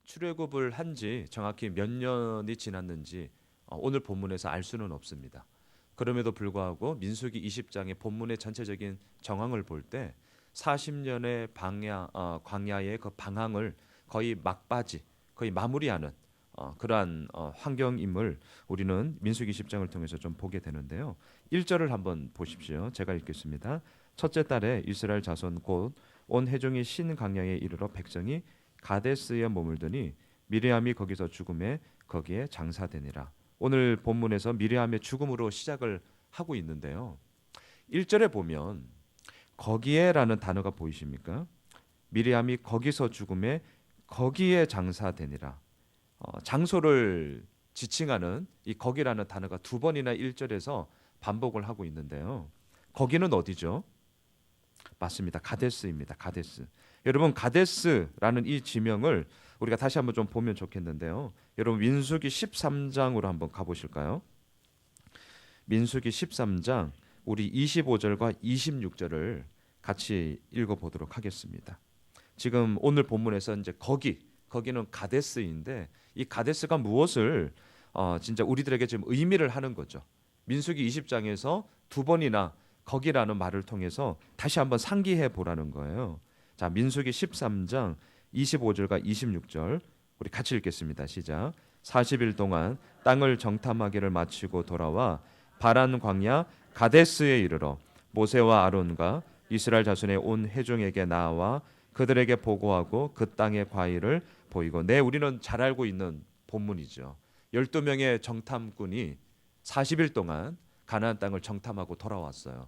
출애굽을 한 지 정확히 몇 년이 지났는지 오늘 본문에서 알 수는 없습니다. 그럼에도 불구하고 민수기 20장의 본문의 전체적인 정황을 볼 때 40년의 광야의 그 방황을 거의 막바지, 거의 마무리하는 그러한 환경임을 우리는 민수기 10장을 통해서 좀 보게 되는데요. 1절을 한번 보십시오. 제가 읽겠습니다. 첫째 달에 이스라엘 자손 곧 온 회중이 신 광야에 이르러 백성이 가데스에 머물더니 미리암이 거기서 죽음에 거기에 장사되니라. 오늘 본문에서 미리암의 죽음으로 시작을 하고 있는데요. 1절에 보면 거기에라는 단어가 보이십니까? 미리암이 거기서 죽음에 거기에 장사되니라. 장소를 지칭하는 이 거기라는 단어가 두 번이나 1절에서 반복을 하고 있는데요. 거기는 어디죠? 맞습니다. 가데스입니다. 가데스. 여러분 가데스라는 이 지명을 우리가 다시 한번 좀 보면 좋겠는데요. 여러분 민수기 13장으로 한번 가보실까요? 민수기 13장 우리 25절과 26절을 같이 읽어보도록 하겠습니다. 지금 오늘 본문에서 이제 거기는 가데스인데 이 가데스가 무엇을 진짜 우리들에게 지금 의미를 하는 거죠. 민수기 20장에서 두 번이나 거기라는 말을 통해서 다시 한번 상기해 보라는 거예요. 자, 민수기 13장 25절과 26절 우리 같이 읽겠습니다. 시작. 40일 동안 땅을 정탐하기를 마치고 돌아와 바란 광야 가데스에 이르러 모세와 아론과 이스라엘 자손의 온 회중에게 나와 그들에게 보고하고 그 땅의 과일을 보이고. 네, 우리는 잘 알고 있는 본문이죠. 12명의 정탐꾼이 40일 동안 가나안 땅을 정탐하고 돌아왔어요.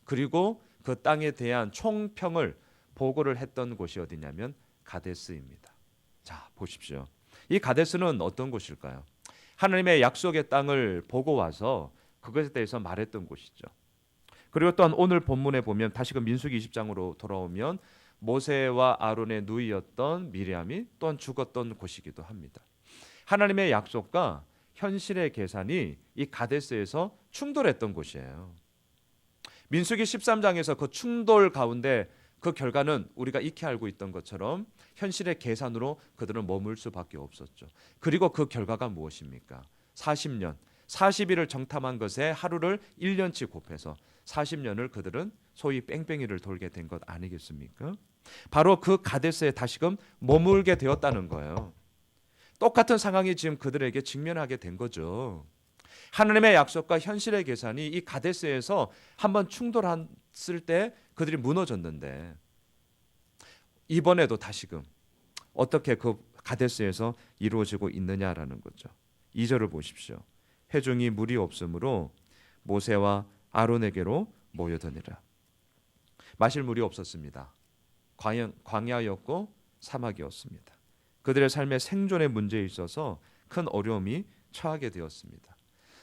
그리고 그 땅에 대한 총평을 보고를 했던 곳이 어디냐면 가데스입니다. 자, 보십시오. 이 가데스는 어떤 곳일까요? 하나님의 약속의 땅을 보고 와서 그것에 대해서 말했던 곳이죠. 그리고 또한 오늘 본문에 보면 다시금 민수기 20장으로 돌아오면 모세와 아론의 누이였던 미리암이 또한 죽었던 곳이기도 합니다. 하나님의 약속과 현실의 계산이 이 가데스에서 충돌했던 곳이에요. 민수기 13장에서 그 충돌 가운데 그 결과는 우리가 익히 알고 있던 것처럼 현실의 계산으로 그들은 머물 수밖에 없었죠. 그리고 그 결과가 무엇입니까? 40년, 40일을 정탐한 것에 하루를 1년치 곱해서 40년을 그들은 소위 뺑뺑이를 돌게 된 것 아니겠습니까? 바로 그 가데스에 다시금 머물게 되었다는 거예요. 똑같은 상황이 지금 그들에게 직면하게 된 거죠. 하나님의 약속과 현실의 계산이 이 가데스에서 한번 충돌했을 때 그들이 무너졌는데 이번에도 다시금 어떻게 그 가데스에서 이루어지고 있느냐라는 거죠. 2절을 보십시오. 회중이 물이 없으므로 모세와 아론에게로 모여드니라. 마실 물이 없었습니다. 광야였고 사막이었습니다. 그들의 삶의 생존의 문제에 있어서 큰 어려움이 처하게 되었습니다.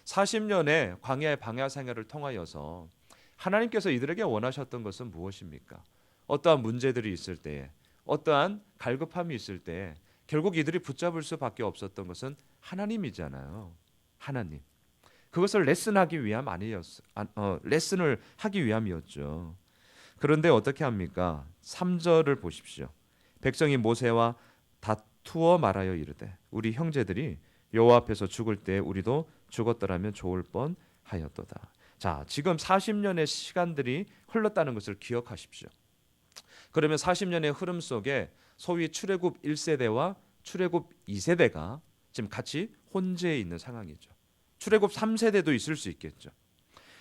40년의 광야의 방야 생활을 통하여서 하나님께서 이들에게 원하셨던 것은 무엇입니까? 어떠한 문제들이 있을 때에, 어떠한 갈급함이 있을 때에 결국 이들이 붙잡을 수밖에 없었던 것은 하나님이잖아요. 하나님. 그것을 레슨하기 위함 레슨을 하기 위함이었죠. 그런데 어떻게 합니까? 3절을 보십시오. 백성이 모세와 다투어 말하여 이르되 우리 형제들이 여호와 앞에서 죽을 때 우리도 죽었더라면 좋을 뻔하였도다. 자, 지금 40년의 시간들이 흘렀다는 것을 기억하십시오. 그러면 40년의 흐름 속에 소위 출애굽 1세대와 출애굽 2세대가 지금 같이 혼재해 있는 상황이죠. 출애굽 3세대도 있을 수 있겠죠.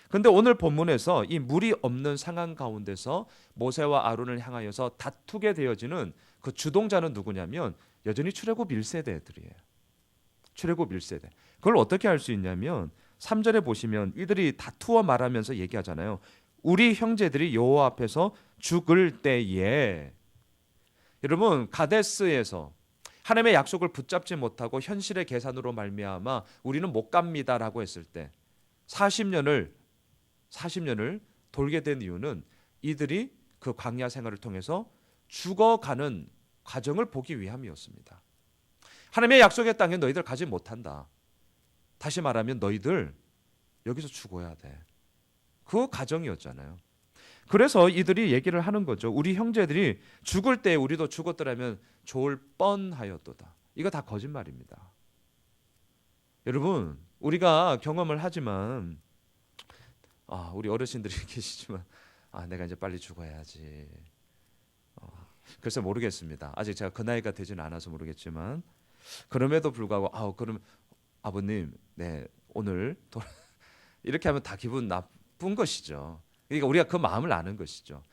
그런데 오늘 본문에서 이 물이 없는 상황 가운데서 모세와 아론을 향하여서 다투게 되어지는 그 주동자는 누구냐면 여전히 출애굽 1세대들이에요. 출애굽 1세대. 그걸 어떻게 알 수 있냐면 3절에 보시면 이들이 다투어 말하면서 얘기하잖아요. 우리 형제들이 여호와 앞에서 죽을 때에. 여러분 가데스에서 하나님의 약속을 붙잡지 못하고 현실의 계산으로 말미암아 우리는 못 갑니다라고 했을 때 40년을 돌게 된 이유는 이들이 그 광야 생활을 통해서 죽어가는 과정을 보기 위함이었습니다. 하나님의 약속의 땅에 너희들 가지 못한다. 다시 말하면 너희들 여기서 죽어야 돼. 그 과정이었잖아요. 그래서 이들이 얘기를 하는 거죠. 우리 형제들이 죽을 때 우리도 죽었더라면 좋을 뻔하였도다. 이거 다 거짓말입니다. 여러분, 우리가 경험을 하지만 우리 어르신들이 계시지만 내가 이제 빨리 죽어야지. 글쎄 모르겠습니다. 아직 제가 그 나이가 되지는 않아서 모르겠지만 그럼에도 불구하고 그럼 아버님, 네, 오늘 이렇게 하면 다 기분 나쁜 것이죠. 그러니까 우리가 그 마음을 아는 것이죠.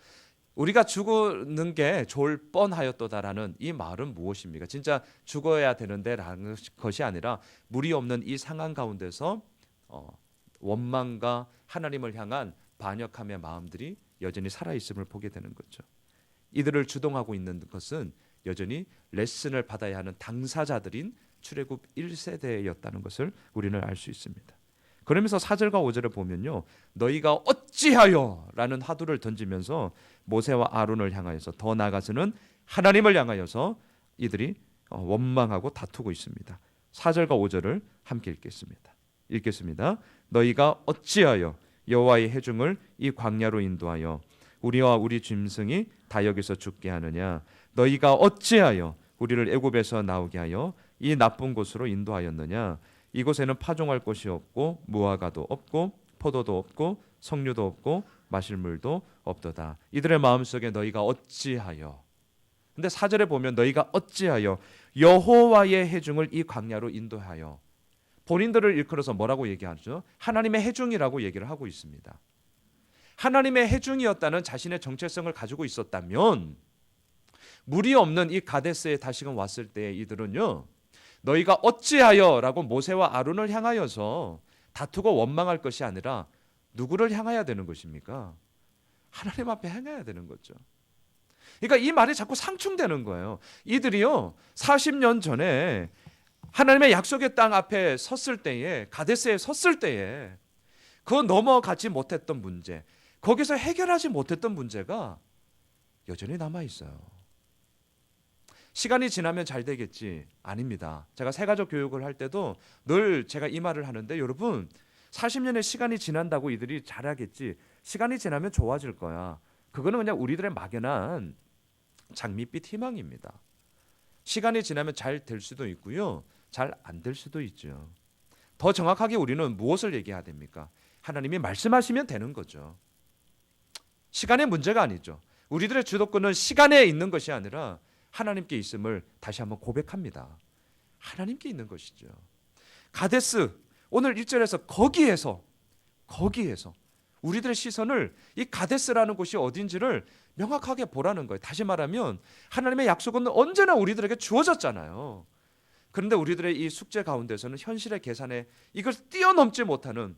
우리가 죽는 게 좋을 뻔하였도다라는 이 말은 무엇입니까? 진짜 죽어야 되는데라는 것이 아니라 무리 없는 이 상황 가운데서 원망과 하나님을 향한 반역함의 마음들이 여전히 살아있음을 보게 되는 거죠. 이들을 주동하고 있는 것은 여전히 레슨을 받아야 하는 당사자들인 출애굽 1세대였다는 것을 우리는 알 수 있습니다. 그러면서 4절과 5절을 보면요, 너희가 어찌하여 라는 화두를 던지면서 모세와 아론을 향하여서, 더 나아가서는 하나님을 향하여서 이들이 원망하고 다투고 있습니다. 4절과 5절을 함께 읽겠습니다. 너희가 어찌하여 여호와의 회중을 이 광야로 인도하여 우리와 우리 짐승이 다 여기서 죽게 하느냐? 너희가 어찌하여 우리를 애굽에서 나오게 하여 이 나쁜 곳으로 인도하였느냐? 이곳에는 파종할 곳이 없고 무화과도 없고 포도도 없고 석류도 없고 마실 물도 없도다. 이들의 마음속에 너희가 어찌하여, 근데 4절에 보면 너희가 어찌하여 여호와의 회중을 이 광야로 인도하여, 본인들을 일컬어서 뭐라고 얘기하죠? 하나님의 회중이라고 얘기를 하고 있습니다. 하나님의 회중이었다는 자신의 정체성을 가지고 있었다면 물이 없는 이 가데스에 다시금 왔을 때 이들은요, 너희가 어찌하여라고 모세와 아론을 향하여서 다투고 원망할 것이 아니라 누구를 향해야 되는 것입니까? 하나님 앞에 향해야 되는 거죠. 그러니까 이 말이 자꾸 상충되는 거예요. 이들이요, 40년 전에 하나님의 약속의 땅 앞에 섰을 때에, 가데스에 섰을 때에 그 넘어가지 못했던 문제, 거기서 해결하지 못했던 문제가 여전히 남아 있어요. 시간이 지나면 잘 되겠지? 아닙니다. 제가 새가족 교육을 할 때도 늘 제가 이 말을 하는데, 여러분 40년의 시간이 지난다고 이들이 잘하겠지? 시간이 지나면 좋아질 거야. 그거는 그냥 우리들의 막연한 장밋빛 희망입니다. 시간이 지나면 잘 될 수도 있고요, 잘 안 될 수도 있죠. 더 정확하게 우리는 무엇을 얘기해야 됩니까? 하나님이 말씀하시면 되는 거죠. 시간의 문제가 아니죠. 우리들의 주도권은 시간에 있는 것이 아니라 하나님께 있음을 다시 한번 고백합니다. 하나님께 있는 것이죠. 가데스, 오늘 1절에서 거기에서 우리들의 시선을 이 가데스라는 곳이 어딘지를 명확하게 보라는 거예요. 다시 말하면 하나님의 약속은 언제나 우리들에게 주어졌잖아요. 그런데 우리들의 이 숙제 가운데서는 현실의 계산에 이걸 뛰어넘지 못하는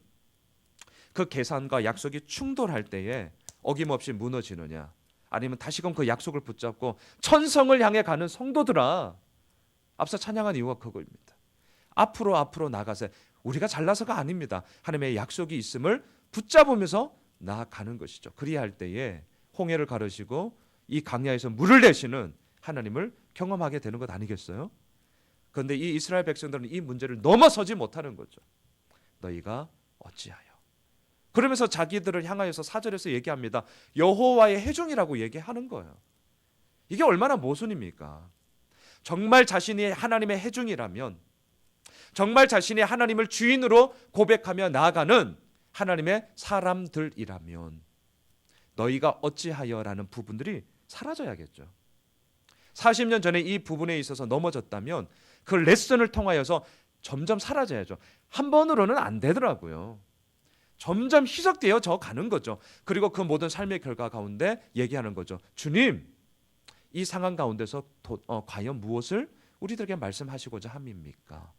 그 계산과 약속이 충돌할 때에 어김없이 무너지느냐, 아니면 다시금 그 약속을 붙잡고 천성을 향해 가는 성도들아, 앞서 찬양한 이유가 그거입니다. 앞으로 나가세. 우리가 잘나서가 아닙니다. 하나님의 약속이 있음을 붙잡으면서 나아가는 것이죠. 그리할 때에 홍해를 가르시고 이 강야에서 물을 내시는 하나님을 경험하게 되는 것 아니겠어요? 그런데 이 이스라엘 백성들은 이 문제를 넘어서지 못하는 거죠. 너희가 어찌하여. 그러면서 자기들을 향하여서 4절에서 얘기합니다. 여호와의 회중이라고 얘기하는 거예요. 이게 얼마나 모순입니까? 정말 자신이 하나님의 회중이라면, 정말 자신이 하나님을 주인으로 고백하며 나아가는 하나님의 사람들이라면 너희가 어찌하여라는 부분들이 사라져야겠죠. 40년 전에 이 부분에 있어서 넘어졌다면 그 레슨을 통하여서 점점 사라져야죠. 한 번으로는 안 되더라고요. 점점 희석되어져 가는 거죠. 그리고 그 모든 삶의 결과 가운데 얘기하는 거죠. 주님, 이 상황 가운데서 과연 무엇을 우리들에게 말씀하시고자 함입니까?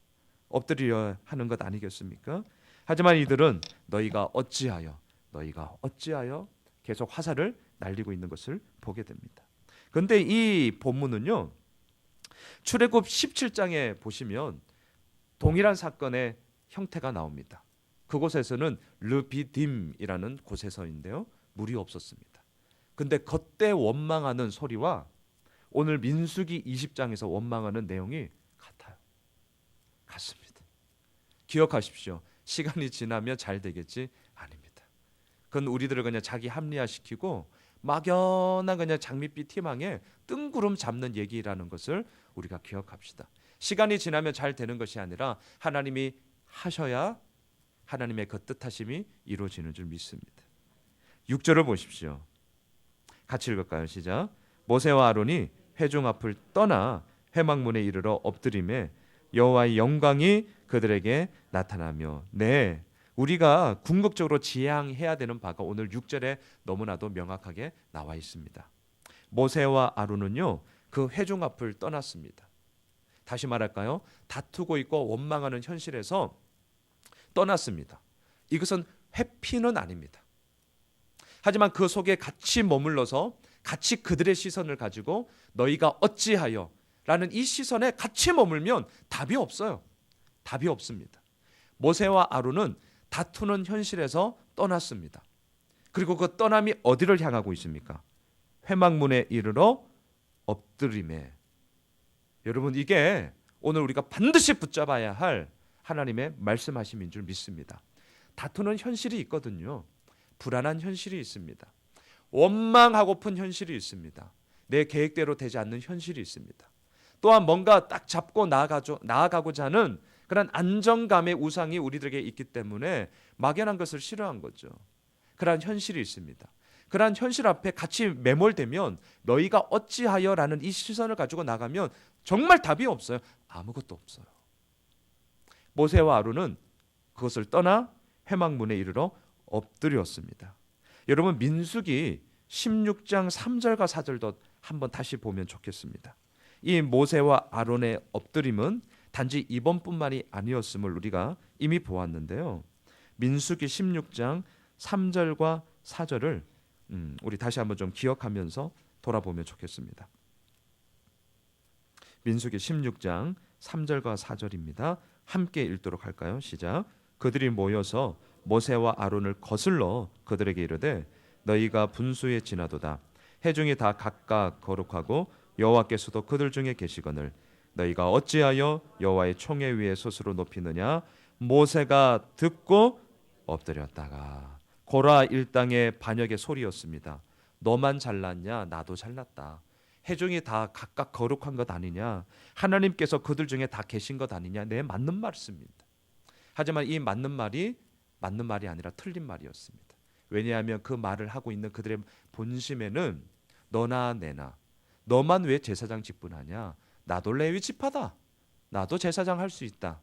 엎드리려 하는 것 아니겠습니까? 하지만 이들은 너희가 어찌하여 계속 화살을 날리고 있는 것을 보게 됩니다. 그런데 이 본문은요, 출애굽 17장에 보시면 동일한 사건의 형태가 나옵니다. 그곳에서는 르비딤이라는 곳에서인데요, 물이 없었습니다. 근데 그때 원망하는 소리와 오늘 민수기 20장에서 원망하는 내용이 같습니다. 기억하십시오. 시간이 지나면 잘 되겠지? 아닙니다. 그건 우리들을 그냥 자기 합리화시키고 막연한 그냥 장밋빛 희망에 뜬구름 잡는 얘기라는 것을 우리가 기억합시다. 시간이 지나면 잘 되는 것이 아니라 하나님이 하셔야 하나님의 그 뜻하심이 이루어지는 줄 믿습니다. 6절을 보십시오. 같이 읽을까요? 시작. 모세와 아론이 회중 앞을 떠나 회막문에 이르러 엎드림에 여호와의 영광이 그들에게 나타나며, 네, 우리가 궁극적으로 지향해야 되는 바가 오늘 6절에 너무나도 명확하게 나와 있습니다. 모세와 아론은요, 그 회중 앞을 떠났습니다. 다시 말할까요? 다투고 있고 원망하는 현실에서 떠났습니다. 이것은 회피는 아닙니다. 하지만 그 속에 같이 머물러서 같이 그들의 시선을 가지고 너희가 어찌하여 라는 이 시선에 같이 머물면 답이 없어요. 답이 없습니다. 모세와 아론은 다투는 현실에서 떠났습니다. 그리고 그 떠남이 어디를 향하고 있습니까? 회막문에 이르러 엎드림에. 여러분, 이게 오늘 우리가 반드시 붙잡아야 할 하나님의 말씀하심인 줄 믿습니다. 다투는 현실이 있거든요. 불안한 현실이 있습니다. 원망하고픈 현실이 있습니다. 내 계획대로 되지 않는 현실이 있습니다. 또한 뭔가 딱 잡고 나아가고자 하는 그런 안정감의 우상이 우리들에게 있기 때문에 막연한 것을 싫어한 거죠. 그러한 현실이 있습니다. 그러한 현실 앞에 같이 매몰되면 너희가 어찌하여라는 이 시선을 가지고 나가면 정말 답이 없어요. 아무것도 없어요. 모세와 아론은 그것을 떠나 회막문에 이르러 엎드렸습니다. 여러분, 민수기 16장 3절과 4절도 한번 다시 보면 좋겠습니다. 이 모세와 아론의 엎드림은 단지 이번뿐만이 아니었음을 우리가 이미 보았는데요. 민수기 16장 3절과 4절을 우리 다시 한번 좀 기억하면서 돌아보면 좋겠습니다. 민수기 16장 3절과 4절입니다. 함께 읽도록 할까요? 시작. 그들이 모여서 모세와 아론을 거슬러 그들에게 이르되 너희가 분수에 지나도다. 회중이 다 각각 거룩하고 여호와께서도 그들 중에 계시거늘 너희가 어찌하여 여호와의 총회 위에 스스로 높이느냐. 모세가 듣고 엎드렸다가 고라 일당의 반역의 소리였습니다. 너만 잘났냐? 나도 잘났다. 회중이 다 각각 거룩한 것 아니냐? 하나님께서 그들 중에 다 계신 것 아니냐? 네, 맞는 말씀입니다. 하지만 이 맞는 말이 아니라 틀린 말이었습니다. 왜냐하면 그 말을 하고 있는 그들의 본심에는 너나 내나, 너만 왜 제사장 직분하냐? 나도 레위 지파다. 나도 제사장 할 수 있다.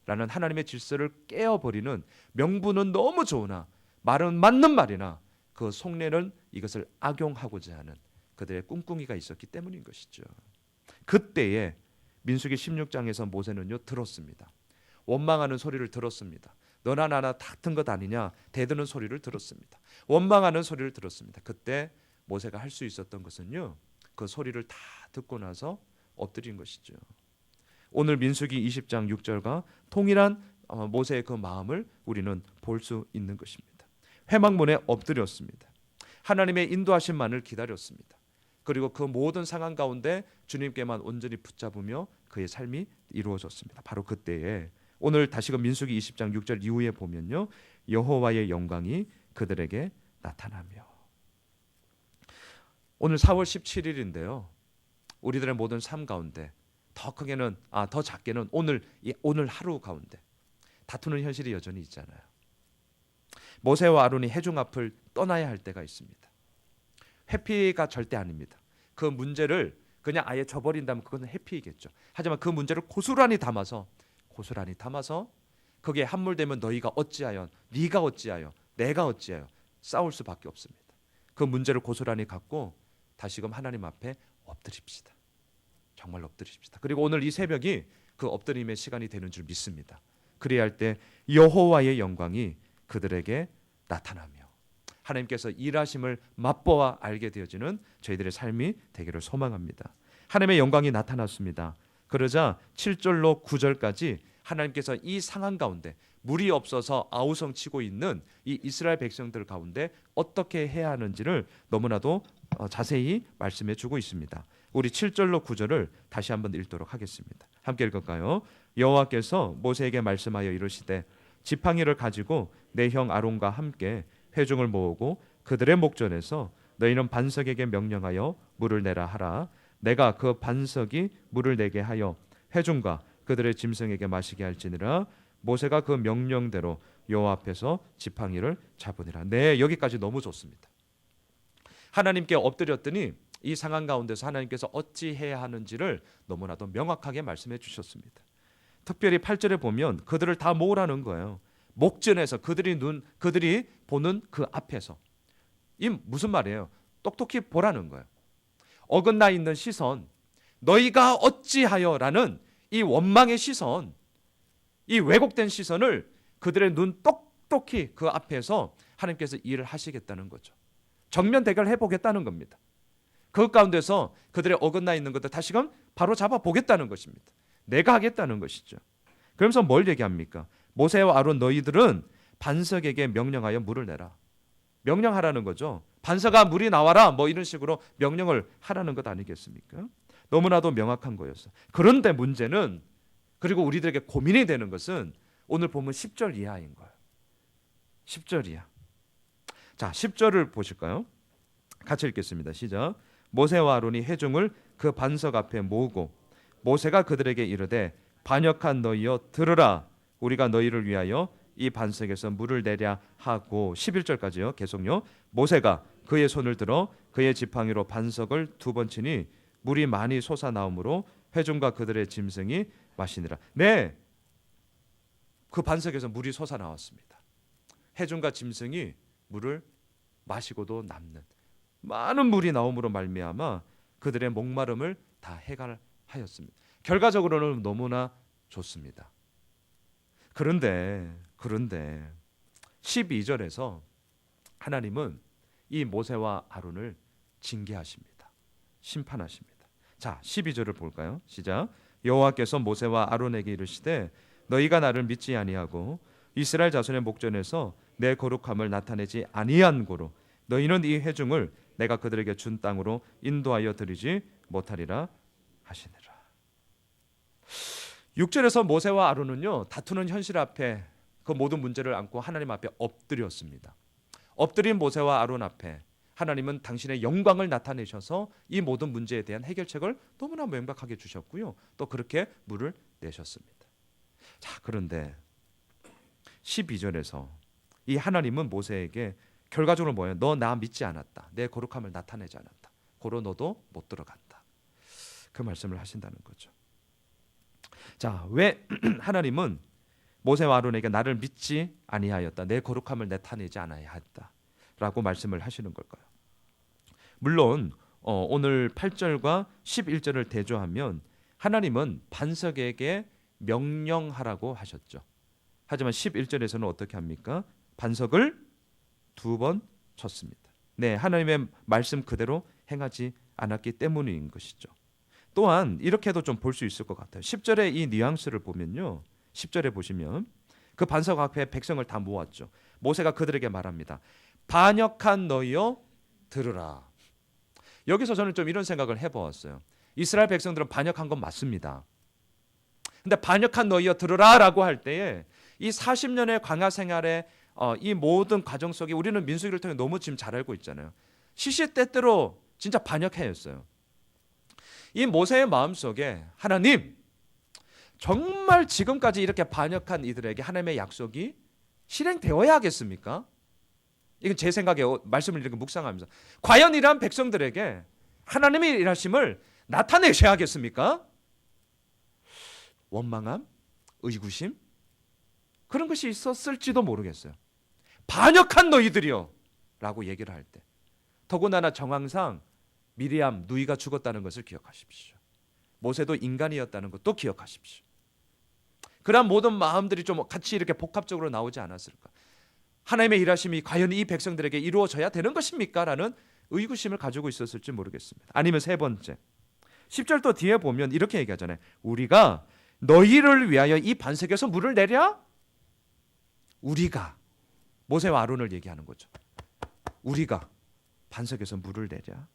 라는 하나님의 질서를 깨어버리는, 명분은 너무 좋으나 말은 맞는 말이나 그 속내는 이것을 악용하고자 하는 그들의 꿍꿍이가 있었기 때문인 것이죠. 그때에 민수기 16장에서 모세는요 들었습니다. 원망하는 소리를 들었습니다. 너나 나나 같은 것 아니냐 대드는 소리를 들었습니다. 원망하는 소리를 들었습니다. 그때 모세가 할 수 있었던 것은요, 그 소리를 다 듣고 나서 엎드린 것이죠. 오늘 민수기 20장 6절과 동일한 모세의 그 마음을 우리는 볼 수 있는 것입니다. 회막문에 엎드렸습니다. 하나님의 인도하심만을 기다렸습니다. 그리고 그 모든 상황 가운데 주님께만 온전히 붙잡으며 그의 삶이 이루어졌습니다. 바로 그때에 오늘 다시금 민수기 20장 6절 이후에 보면요, 여호와의 영광이 그들에게 나타나며. 오늘 4월 17일인데요. 우리들의 모든 삶 가운데 더 크게는 더 작게는 오늘 하루 가운데 다투는 현실이 여전히 있잖아요. 모세와 아론이 회중 앞을 떠나야 할 때가 있습니다. 회피가 절대 아닙니다. 그 문제를 그냥 아예 저버린다면 그것은 회피이겠죠. 하지만 그 문제를 고스란히 담아서 거기에 함몰되면 너희가 어찌하여, 네가 어찌하여, 내가 어찌하여 싸울 수밖에 없습니다. 그 문제를 고스란히 갖고 다시금 하나님 앞에 엎드립시다. 정말 엎드립시다. 그리고 오늘 이 새벽이 그 엎드림의 시간이 되는 줄 믿습니다. 그래야 할 때 여호와의 영광이 그들에게 나타나며 하나님께서 일하심을 맛보아 알게 되어지는 저희들의 삶이 되기를 소망합니다. 하나님의 영광이 나타났습니다. 그러자 7절로 9절까지 하나님께서 이 상황 가운데 물이 없어서 아우성치고 있는 이 이스라엘 백성들 가운데 어떻게 해야 하는지를 너무나도 자세히 말씀해 주고 있습니다. 우리 7절로 9절을 다시 한번 읽도록 하겠습니다. 함께 읽을까요? 여호와께서 모세에게 말씀하여 이르시되 지팡이를 가지고 내 형 아론과 함께 회중을 모으고 그들의 목전에서 너희는 반석에게 명령하여 물을 내라 하라. 내가 그 반석이 물을 내게 하여 회중과 그들의 짐승에게 마시게 할지니라. 모세가 그 명령대로 여호와 앞에서 지팡이를 잡으니라. 네, 여기까지 너무 좋습니다. 하나님께 엎드렸더니 이 상황 가운데서 하나님께서 어찌해야 하는지를 너무나도 명확하게 말씀해 주셨습니다. 특별히 8절에 보면 그들을 다 모으라는 거예요. 목전에서 그들이 보는 그 앞에서. 이 무슨 말이에요? 똑똑히 보라는 거예요. 어긋나 있는 시선, 너희가 어찌하여라는 이 원망의 시선, 이 왜곡된 시선을 그들의 눈 똑똑히 그 앞에서 하나님께서 일을 하시겠다는 거죠. 정면 대결해 보겠다는 겁니다. 그 가운데서 그들의 어긋나 있는 것들 다시금 바로 잡아 보겠다는 것입니다. 내가 하겠다는 것이죠. 그러면서 뭘 얘기합니까? 모세와 아론 너희들은 반석에게 명령하여 물을 내라. 명령하라는 거죠. 반석아 물이 나와라 뭐 이런 식으로 명령을 하라는 것 아니겠습니까? 너무나도 명확한 거였어. 그런데 문제는, 그리고 우리들에게 고민이 되는 것은 오늘 보면 10절 이하인 거예요. 10절 이하. 자, 10절을 보실까요? 같이 읽겠습니다. 시작. 모세와 아론이 회중을 그 반석 앞에 모으고 모세가 그들에게 이르되 반역한 너희여 들으라. 우리가 너희를 위하여 이 반석에서 물을 내랴 하고 11절까지요. 계속요. 모세가 그의 손을 들어 그의 지팡이로 반석을 2번 치니 물이 많이 솟아나오므로 회중과 그들의 짐승이 마시니라. 네, 그 반석에서 물이 솟아나왔습니다. 회중과 짐승이 물을 마시고도 남는 많은 물이 나옴으로 말미암아 그들의 목마름을 다 해결하였습니다. 결과적으로는 너무나 좋습니다. 그런데 12절에서 하나님은 이 모세와 아론을 징계하십니다. 심판하십니다. 자, 12절을 볼까요? 시작. 여호와께서 모세와 아론에게 이르시되 너희가 나를 믿지 아니하고 이스라엘 자손의 목전에서 내 거룩함을 나타내지 아니한 고로 너희는 이 회중을 내가 그들에게 준 땅으로 인도하여 드리지 못하리라 하시니라. 6절에서 모세와 아론은요, 다투는 현실 앞에 그 모든 문제를 안고 하나님 앞에 엎드렸습니다. 엎드린 모세와 아론 앞에 하나님은 당신의 영광을 나타내셔서 이 모든 문제에 대한 해결책을 너무나 명백하게 주셨고요, 또 그렇게 물을 내셨습니다. 자, 그런데 12절에서 이 하나님은 모세에게 결과적으로 뭐예요? 너 나 믿지 않았다. 내 거룩함을 나타내지 않았다. 고로 너도 못 들어간다. 그 말씀을 하신다는 거죠. 자, 왜 하나님은 모세와 아론에게 나를 믿지 아니하였다. 내 거룩함을 나타내지 아니하였다. 라고 말씀을 하시는 걸까요? 물론 오늘 8절과 11절을 대조하면 하나님은 반석에게 명령하라고 하셨죠. 하지만 11절에서는 어떻게 합니까? 반석을 2번 쳤습니다. 네, 하나님의 말씀 그대로 행하지 않았기 때문인 것이죠. 또한 이렇게도 좀 볼 수 있을 것 같아요. 10절의 이 뉘앙스를 보면요, 10절에 보시면 그 반석 앞에 백성을 다 모았죠. 모세가 그들에게 말합니다. 반역한 너희여 들으라. 여기서 저는 좀 이런 생각을 해보았어요. 이스라엘 백성들은 반역한 건 맞습니다. 근데 반역한 너희여 들으라 라고 할 때에 이 40년의 광야 생활의 이 모든 과정 속에 우리는 민수기를 통해 너무 지금 잘 알고 있잖아요. 시시때때로 진짜 반역해였어요. 이 모세의 마음속에 하나님, 정말 지금까지 이렇게 반역한 이들에게 하나님의 약속이 실행되어야 하겠습니까? 이건 제 생각에 말씀을 이렇게 묵상하면서 과연 이러한 백성들에게 하나님의 일하심을 나타내셔야 하겠습니까? 원망함, 의구심, 그런 것이 있었을지도 모르겠어요. 반역한 너희들이요 라고 얘기를 할 때, 더군다나 정황상 미리암 누이가 죽었다는 것을 기억하십시오. 모세도 인간이었다는 것도 기억하십시오. 그러한 모든 마음들이 좀 같이 이렇게 복합적으로 나오지 않았을까? 하나님의 일하심이 과연 이 백성들에게 이루어져야 되는 것입니까? 라는 의구심을 가지고 있었을지 모르겠습니다. 아니면 세 번째, 10절 또 뒤에 보면 이렇게 얘기하잖아요. 우리가 너희를 위하여 이 반석에서 물을 내랴? 우리가, 모세와 아론을 얘기하는 거죠. 우리가 반석에서 물을 내랴?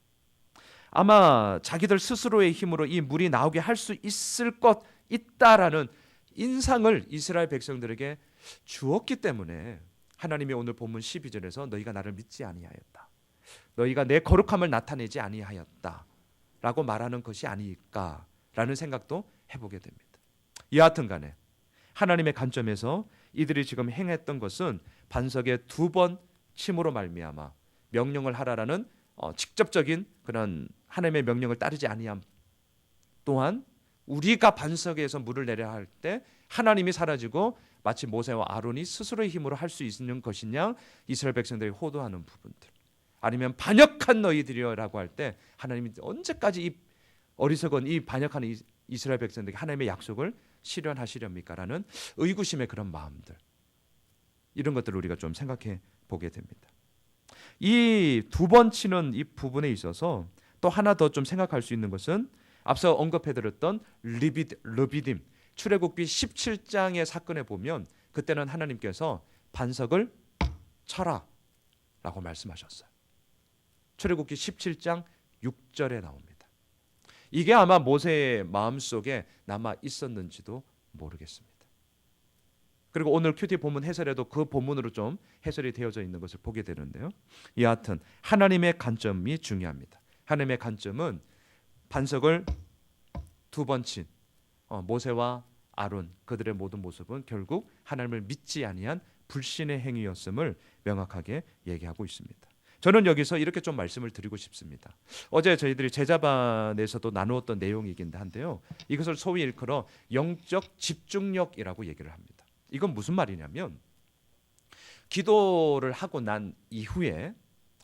아마 자기들 스스로의 힘으로 이 물이 나오게 할 수 있을 것 있다라는 인상을 이스라엘 백성들에게 주었기 때문에 하나님이 오늘 본문 12절에서 너희가 나를 믿지 아니하였다, 너희가 내 거룩함을 나타내지 아니하였다 라고 말하는 것이 아닐까라는 생각도 해보게 됩니다. 여하튼 간에 하나님의 관점에서 이들이 지금 행했던 것은 반석에 2번 침으로 말미암아 명령을 하라라는 직접적인 그런 하나님의 명령을 따르지 아니함, 또한 우리가 반석에서 물을 내려 할 때 하나님이 사라지고 마치 모세와 아론이 스스로의 힘으로 할 수 있는 것이냐 이스라엘 백성들이 호도하는 부분들, 아니면 반역한 너희들이여라고 할 때 하나님이 언제까지 이 어리석은 이 반역하는 이스라엘 백성들에게 하나님의 약속을 실현하시렵니까? 라는 의구심의 그런 마음들, 이런 것들을 우리가 좀 생각해 보게 됩니다. 이 2번 치는 이 부분에 있어서 또 하나 더 좀 생각할 수 있는 것은 앞서 언급해드렸던 르비딤 출애굽기 17장의 사건에 보면 그때는 하나님께서 반석을 쳐라 라고 말씀하셨어요. 출애굽기 17장 6절에 나옵니다. 이게 아마 모세의 마음속에 남아 있었는지도 모르겠습니다. 그리고 오늘 큐티 본문 해설에도 그 본문으로 좀 해설이 되어져 있는 것을 보게 되는데요. 여하튼 하나님의 관점이 중요합니다. 하나님의 관점은 반석을 2번 친 모세와 아론 그들의 모든 모습은 결국 하나님을 믿지 아니한 불신의 행위였음을 명확하게 얘기하고 있습니다. 저는 여기서 이렇게 좀 말씀을 드리고 싶습니다. 어제 저희들이 제자반에서도 나누었던 내용이긴 한데요. 이것을 소위 일컬어 영적 집중력이라고 얘기를 합니다. 이건 무슨 말이냐면 기도를 하고 난 이후에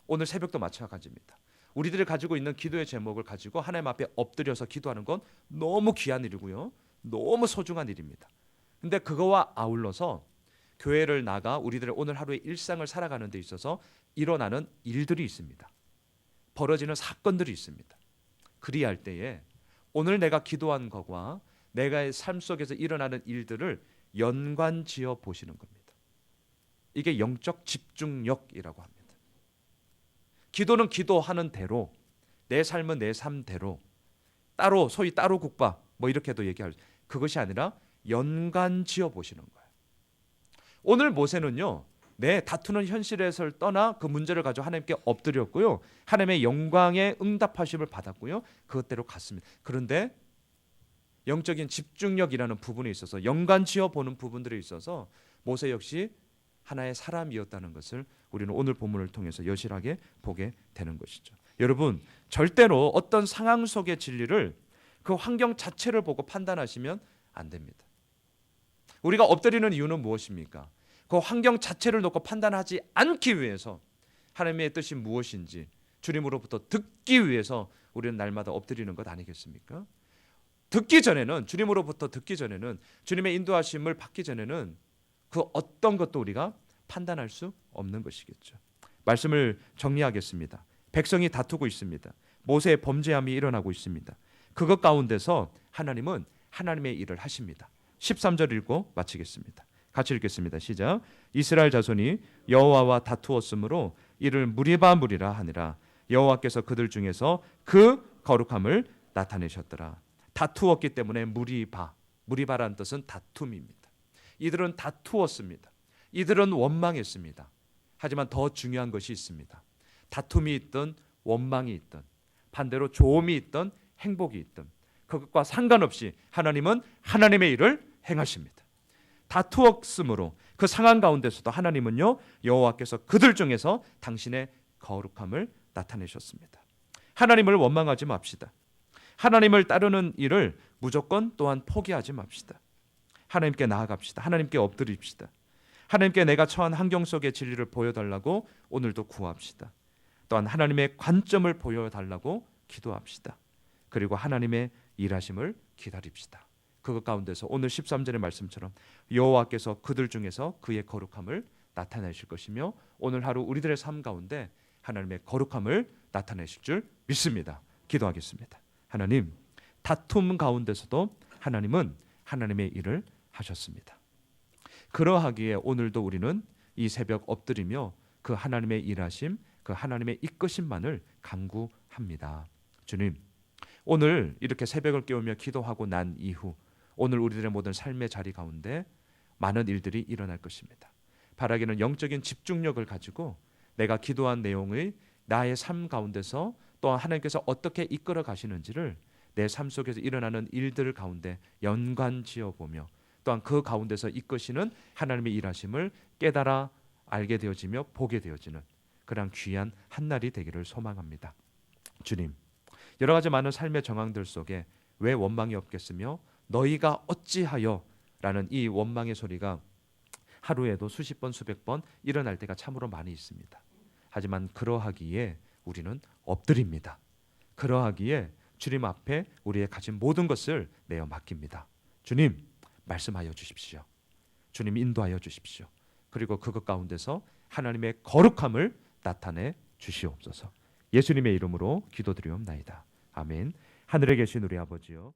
오늘 새벽도 마찬가지입니다. 우리들이 가지고 있는 기도의 제목을 가지고 하나님 앞에 엎드려서 기도하는 건 너무 귀한 일이고요. 너무 소중한 일입니다. 근데 그거와 아울러서 교회를 나가 우리들의 오늘 하루의 일상을 살아가는 데 있어서 일어나는 일들이 있습니다. 벌어지는 사건들이 있습니다. 그리할 때에 오늘 내가 기도한 것과 내가의 삶 속에서 일어나는 일들을 연관지어 보시는 겁니다. 이게 영적 집중력이라고 합니다. 기도는 기도하는 대로, 내 삶은 내 삶대로 따로 소위 따로 국밥 뭐 이렇게도 얘기할, 그것이 아니라 연관지어 보시는 거예요. 오늘 모세는요, 다투는 현실에서 떠나 그 문제를 가지고 하나님께 엎드렸고요, 하나님의 영광에 응답하심을 받았고요, 그것대로 갔습니다. 그런데 영적인 집중력이라는 부분에 있어서 연관지어 보는 부분들에 있어서 모세 역시 하나의 사람이었다는 것을 우리는 오늘 본문을 통해서 여실하게 보게 되는 것이죠. 여러분, 절대로 어떤 상황 속의 진리를 그 환경 자체를 보고 판단하시면 안 됩니다. 우리가 엎드리는 이유는 무엇입니까? 그 환경 자체를 놓고 판단하지 않기 위해서 하나님의 뜻이 무엇인지 주님으로부터 듣기 위해서 우리는 날마다 엎드리는 것 아니겠습니까? 주님으로부터 듣기 전에는, 주님의 인도하심을 받기 전에는 그 어떤 것도 우리가 판단할 수 없는 것이겠죠. 말씀을 정리하겠습니다. 백성이 다투고 있습니다. 모세의 범죄함이 일어나고 있습니다. 그것 가운데서 하나님은 하나님의 일을 하십니다. 13절 읽고 마치겠습니다. 같이 읽겠습니다. 시작. 이스라엘 자손이 여호와와 다투었으므로 이를 무리바무리라 하니라. 여호와께서 그들 중에서 그 거룩함을 나타내셨더라. 다투었기 때문에 무리바라는 뜻은 다툼입니다. 이들은 다투었습니다. 이들은 원망했습니다. 하지만 더 중요한 것이 있습니다. 다툼이 있든 원망이 있든 반대로 좋음이 있든 행복이 있든 그것과 상관없이 하나님은 하나님의 일을 행하십니다. 다투었으므로 그 상황 가운데서도 하나님은요, 여호와께서 그들 중에서 당신의 거룩함을 나타내셨습니다. 하나님을 원망하지 맙시다. 하나님을 따르는 일을 무조건 또한 포기하지 맙시다. 하나님께 나아갑시다. 하나님께 엎드립시다. 하나님께 내가 처한 환경 속의 진리를 보여달라고 오늘도 구합시다. 또한 하나님의 관점을 보여달라고 기도합시다. 그리고 하나님의 일하심을 기다립시다. 그것 가운데서 오늘 13절의 말씀처럼 여호와께서 그들 중에서 그의 거룩함을 나타내실 것이며 오늘 하루 우리들의 삶 가운데 하나님의 거룩함을 나타내실 줄 믿습니다. 기도하겠습니다. 하나님, 다툼 가운데서도 하나님은 하나님의 일을 하셨습니다. 그러하기에 오늘도 우리는 이 새벽 엎드리며 그 하나님의 일하심, 그 하나님의 이끄심만을 간구합니다. 주님, 오늘 이렇게 새벽을 깨우며 기도하고 난 이후 오늘 우리들의 모든 삶의 자리 가운데 많은 일들이 일어날 것입니다. 바라기는 영적인 집중력을 가지고 내가 기도한 내용의 나의 삶 가운데서 또한 하나님께서 어떻게 이끌어 가시는지를 내 삶 속에서 일어나는 일들 가운데 연관 지어보며 또한 그 가운데서 이끄시는 하나님의 일하심을 깨달아 알게 되어지며 보게 되어지는 그런 귀한 한날이 되기를 소망합니다. 주님, 여러 가지 많은 삶의 정황들 속에 왜 원망이 없겠으며 너희가 어찌하여 라는 이 원망의 소리가 하루에도 수십 번 수백 번 일어날 때가 참으로 많이 있습니다. 하지만 그러하기에 우리는 엎드립니다. 그러하기에 주님 앞에 우리의 가진 모든 것을 내어 맡깁니다. 주님, 말씀하여 주십시오. 주님, 인도하여 주십시오. 그리고 그것 가운데서 하나님의 거룩함을 나타내 주시옵소서. 예수님의 이름으로 기도드리옵나이다. 아멘. 하늘에 계신 우리 아버지요,